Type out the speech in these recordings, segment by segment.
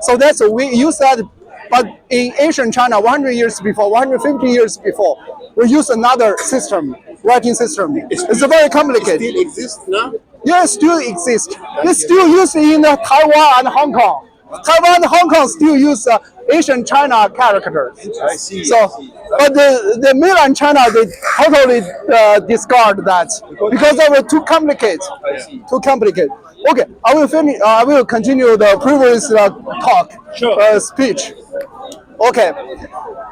So that's we use that. But in Asian China, 100 years before, 150 years before, we use another system, writing system. It's very complicated. It still exists now? Yeah, it still exists. It's still used in Taiwan and Hong Kong. Taiwan and Hong Kong still use Asian China characters. I see. So, but the mainland China, they totally discard that because they were too complicated. Too complicated. Okay, I will finish. I will continue the previous talk, speech. Okay,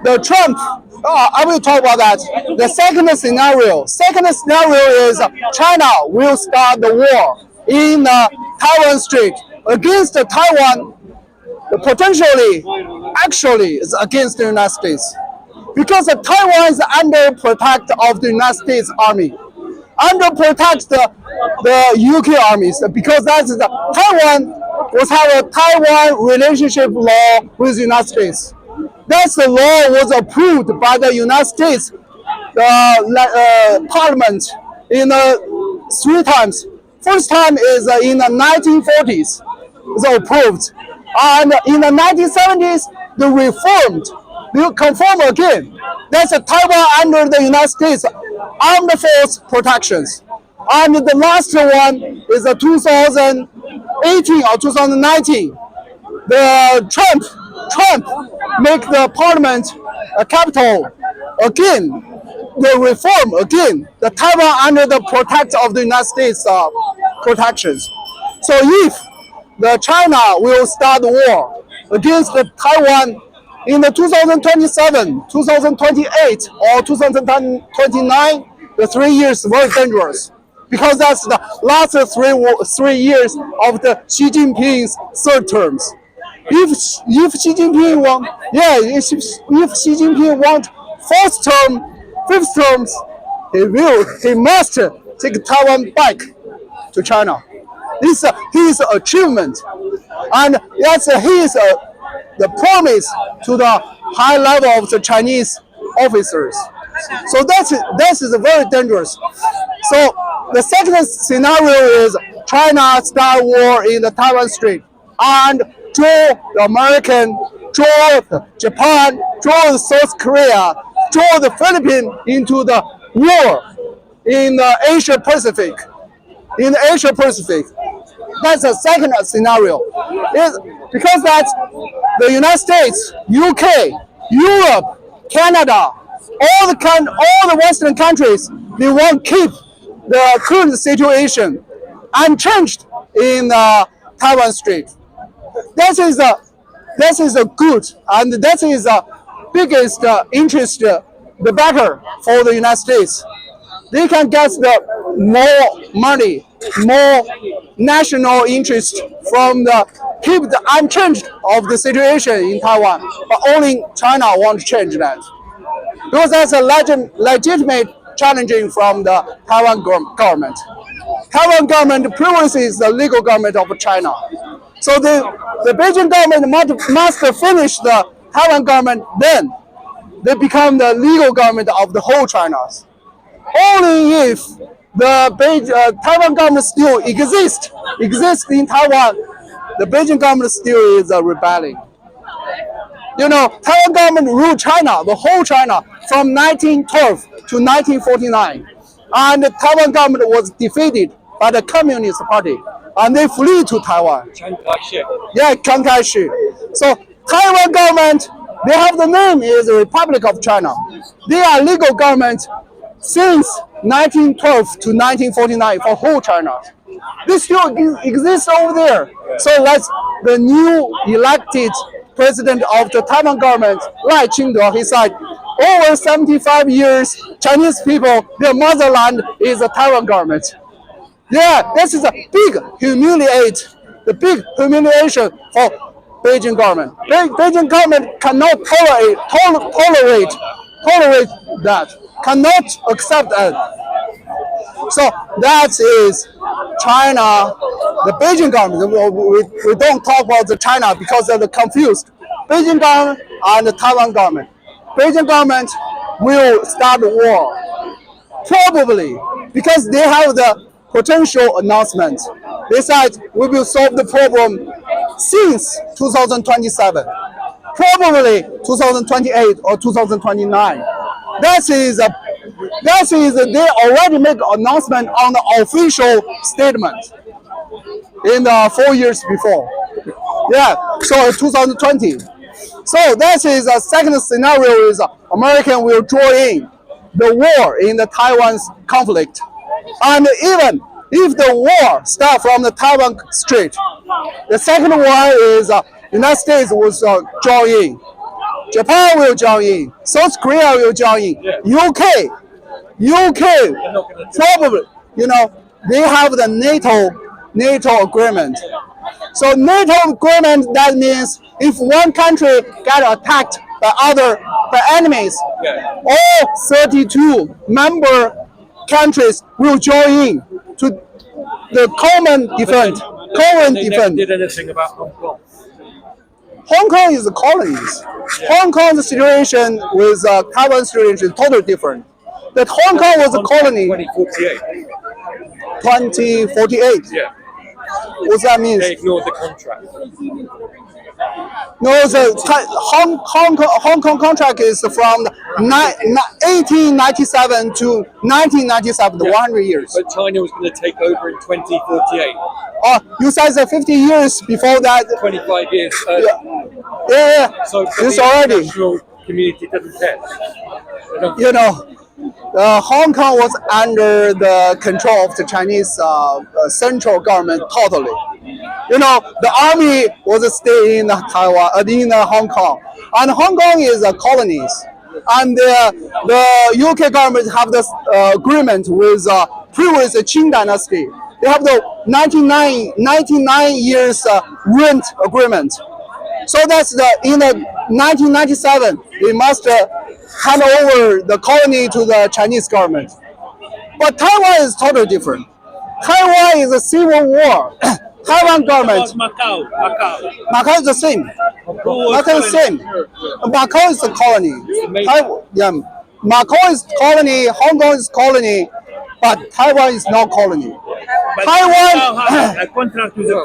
the Trump. I will talk about that. The second scenario. Second scenario is China will start the war in Taiwan Strait against Taiwan. Potentially, actually, is against the United States because Taiwan is under protect of the United States Army, under protect the UK armies because that's the Taiwan was have a Taiwan relationship law with the United States. That the law was approved by the United States Parliament in 3 times. First time is in the 1940s, it's approved. And in the 1970s, they reformed, they confirmed again. That's Taiwan under the United States Armed Force protections. And the last one is 2018 or 2019. The Trump make the parliament capital again. They reform again the Taiwan under the protect of the United States protections. So if the China will start the war against the Taiwan in the 2027, 2028, or 2029, the 3 years very dangerous because that's the last 3 years of the Xi Jinping's third terms. If Xi Jinping want, if Xi Jinping want fourth term, fifth terms, he must take Taiwan back to China. This is his achievement, and that's the promise to the high level of the Chinese officers. So that is very dangerous. So the second scenario is China start war in the Taiwan Strait and draw the American, draw Japan, draw South Korea, draw the Philippines into the war in the Asia Pacific. In the Asia Pacific, that's the second scenario. Because that's the United States, UK, Europe, Canada, all the Western countries, they want to keep the current situation unchanged in Taiwan Strait. That is a good, and that is the biggest interest, the better for the United States. They can get the more money, more national interest from the keep the unchanged of the situation in Taiwan, but only China want to change that because that's a legitimate challenging from the Taiwan government. Taiwan government previously is the legal government of China, so the Beijing government must finish the Taiwan government, then they become the legal government of the whole China. Only if the Taiwan government still exists in Taiwan, the Beijing government still is rebelling. You know, Taiwan government ruled China, the whole China, from 1912 to 1949, and the Taiwan government was defeated by the Communist Party, and they flee to Taiwan. Yeah, Chiang Kai-shek. So Taiwan government, they have the name is the Republic of China. They are legal government since 1912 to 1949 for whole China. This still exists over there. So that's the new elected president of the Taiwan government, Lai Ching-te, he said, over 75 years, Chinese people, their motherland is the Taiwan government. Yeah, this is a big big humiliation for Beijing government. Beijing government cannot tolerate that, cannot accept that. So that is China, the Beijing government. We don't talk about the China because they're confused. Beijing government and the Taiwan government. Beijing government will start the war, probably because they have the potential announcement. They said we will solve the problem since 2027, probably 2028 or 2029. They already make announcement on the official statement in the 4 years before. Yeah, so 2020. So that is a second scenario is American will join the war in the Taiwan's conflict. And even if the war start from the Taiwan Strait, the second one is United States will join in. Japan will join in. South Korea will join in. UK probably, they have the NATO agreement. So NATO agreement, that means if one country get attacked by enemies, all 32 member countries will join in to the common defense. They never did anything about Hong Kong. Hong Kong is colonies. Hong Kong's situation with Taiwan situation is totally different. That Hong Kong was a colony. 2048. 2048. Yeah. What that means? They ignored the contract. No, the Hong Kong contract is from 1897 to 1997, the 100 years. But China was going to take over in 2048. You said that 50 years before that. 25 years. Yeah. So it's the already. international community doesn't care. Hong Kong was under the control of the Chinese central government totally. The army was staying in Taiwan, in Hong Kong, and Hong Kong is a colonies. And the UK government have this agreement with previous Qing dynasty. They have the 99 years rent agreement. So that's in the 1997 they must hand over the colony to the Chinese government. But Taiwan is totally different. Taiwan is a civil war. Taiwan government. Macau is the same. Macau is the same. Macau is a colony. Macau is colony. Hong Kong is colony, but Taiwan is not colony. But Taiwan. Have a contract with the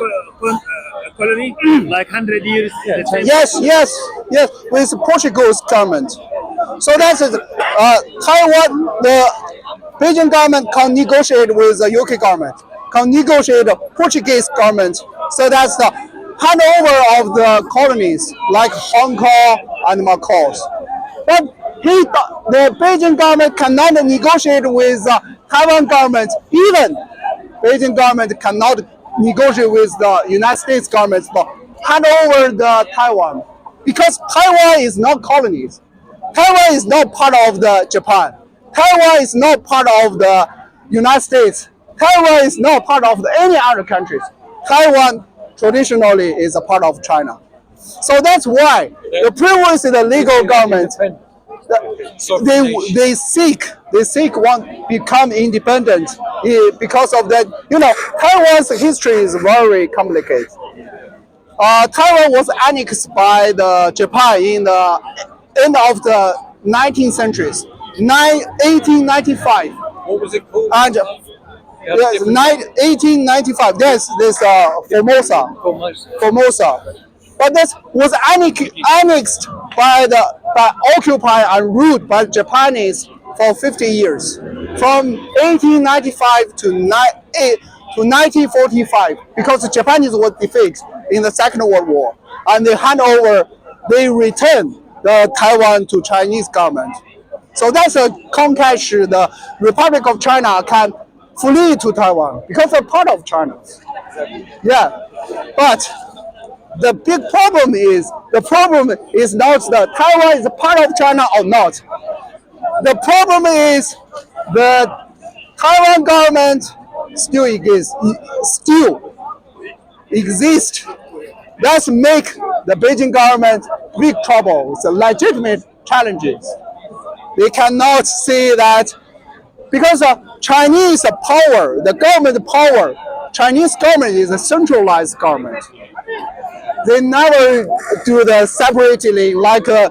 colony, like 100 years. Yes, with Portugal's government. So that's it. Taiwan, the Beijing government can negotiate with the UK government, can negotiate the Portuguese government. So that's the handover of the colonies like Hong Kong and Macau. But the Beijing government cannot negotiate with the Taiwan government. Even Beijing government cannot negotiate with the United States government to hand over the Taiwan, because Taiwan is not colonies. Taiwan is not part of the Japan. Taiwan is not part of the United States. Taiwan is not part of any other countries. Taiwan traditionally is a part of China. So that's why the previous the legal government they seek want become independent because of that. Taiwan's history is very complicated. Taiwan was annexed by the Japan in the end of the 19th centuries, 1895. What was it called? And 1895. There's Formosa. But that was annexed by occupied and ruled by Japanese for 50 years, from 1895 to 1945, because the Japanese were defeated in the Second World War, and they returned the Taiwan to Chinese government. So that's a conquest. The Republic of China can flee to Taiwan because they're part of China. Yeah, but the big problem is not that Taiwan is a part of China or not. The problem is the Taiwan government still exists. That's make the Beijing government big trouble. It's a legitimate challenges. They cannot see that because of Chinese power, the government power. Chinese government is a centralized government. They never do the separately like UK.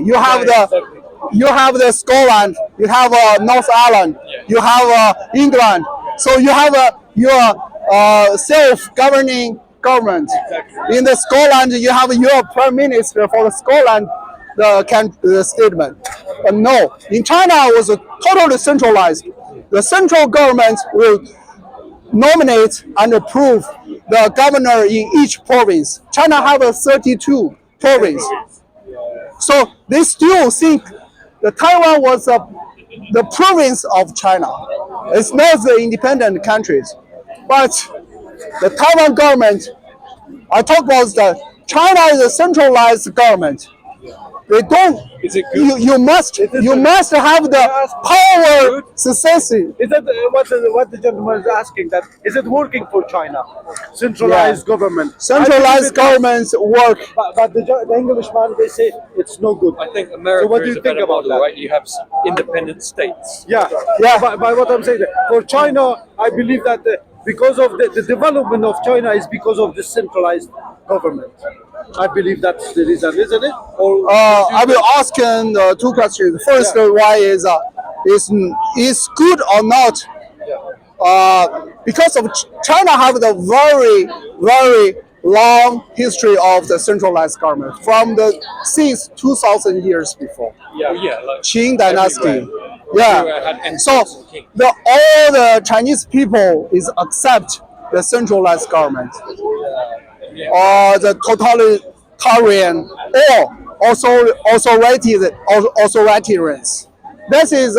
You have the Scotland, you have North Ireland, you have England. So you have your self-governing government. In the Scotland, you have your prime minister for the Scotland the statement. But no, in China, it was totally centralized. The central government will nominate and approve the governor in each province. China have a 32 province. So they still think the Taiwan was the province of China. It's not the independent countries. But the Taiwan government, I talk about that China is a centralized government. They don't. Is it good? You must have the power succession. Is that what the gentleman is asking? That is it working for China? Centralized government. Centralized governments work. But the Englishman, they say it's no good. I think America So what do is you a better think about model, that? right? You have independent states. Yeah. By what I'm saying, for China, I believe that because of the development of China is because of the centralized government. I believe that's the reason, isn't it? Or I will ask two questions. First, why is good or not? Because of China have the very long history of the centralized government from the since 2,000 years before Like Qing dynasty. everywhere. Yeah. Everywhere had emperors So and kings. all the Chinese people is accept the centralized government. Or the totalitarian or authoritarians. This is